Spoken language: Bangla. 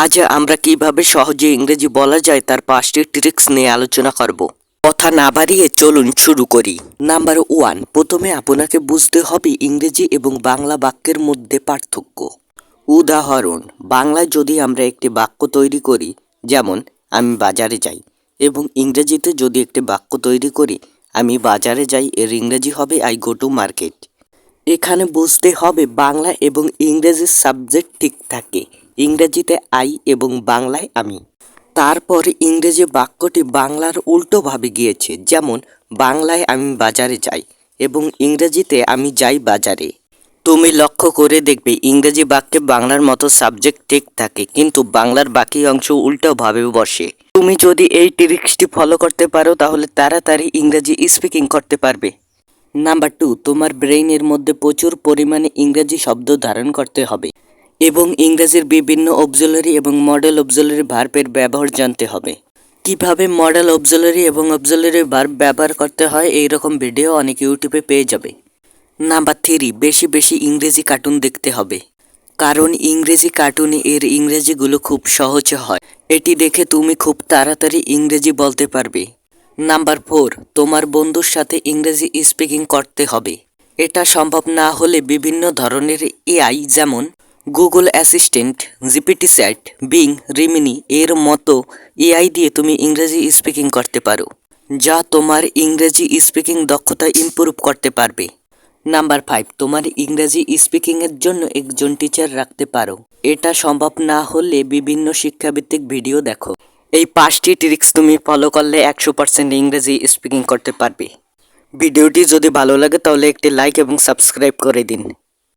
আজ আমরা কিভাবে সহজে ইংরেজি বলা যায় তার 5টি ট্রিক্স নিয়ে আলোচনা করব। কথা না বাড়িয়ে চলুন শুরু করি। নাম্বার 1, প্রথমে আপনাকে বুঝতে হবে ইংরেজি এবং বাংলা বাক্যের মধ্যে পার্থক্য। উদাহরণ, বাংলায় যদি আমরা একটি বাক্য তৈরি করি, যেমন আমি বাজারে যাই, এবং ইংরেজিতে যদি একটি বাক্য তৈরি করি আমি বাজারে যাই, এর ইংরেজি হবে আই গো টু মার্কেট। এখানে বুঝতে হবে বাংলা এবং ইংরেজির সাবজেক্ট ঠিক থাকে, ইংরেজিতে আই এবং বাংলায় আমি। তারপর ইংরেজি বাক্যটি বাংলার উল্টোভাবে গিয়েছে, যেমন বাংলায় আমি বাজারে যাই এবং ইংরেজিতে আমি যাই বাজারে। তুমি লক্ষ্য করে দেখবে ইংরেজি বাক্যে বাংলার মতো সাবজেক্ট ঠিক থাকে, কিন্তু বাংলার বাকি অংশ উল্টোভাবে বসে। তুমি যদি এই ট্রিক্সটি ফলো করতে পারো তাহলে তাড়াতাড়ি ইংরেজি স্পিকিং করতে পারবে। নাম্বার 2, তোমার ব্রেইনের মধ্যে প্রচুর পরিমাণে ইংরেজি শব্দ ধারণ করতে হবে এবং ইংরেজির বিভিন্ন অবজুলারি এবং মডেল অবজুলারি ভার্বের ব্যবহার জানতে হবে। কিভাবে মডেল অবজুলারি এবং অবজুলারি ভার্ব ব্যবহার করতে হয় এই রকম ভিডিও অনেক ইউটিউবে পেয়ে যাবে। নাম্বার 3, বেশি বেশি ইংরেজি কার্টুন দেখতে হবে, কারণ ইংরেজি কার্টুনে এর ইংরেজিগুলো খুব সহজ হয়। এটি দেখে তুমি খুব তাড়াতাড়ি ইংরেজি বলতে পারবে। নাম্বার 4, তোমার বন্ধুর সাথে ইংরেজি স্পিকিং করতে হবে। এটা সম্ভব না হলে বিভিন্ন ধরনের এআই যেমন Google assistant, GPT chat, being, Remini এর মতো এআই দিয়ে তুমি ইংরেজি স্পিকিং করতে পারো, যা তোমার ইংরেজি স্পিকিং দক্ষতা ইমপ্রুভ করতে পারবে। নাম্বার 5, তোমার ইংরেজি স্পিকিংয়ের জন্য একজন টিচার রাখতে পারো। এটা সম্ভব না হলে বিভিন্ন শিক্ষাভিত্তিক ভিডিও দেখো। এই 5টি ট্রিক্স তুমি ফলো করলে 100% ইংরেজি স্পিকিং করতে পারবে। ভিডিওটি যদি ভালো লাগে তাহলে একটি লাইক এবং সাবস্ক্রাইব করে দিন।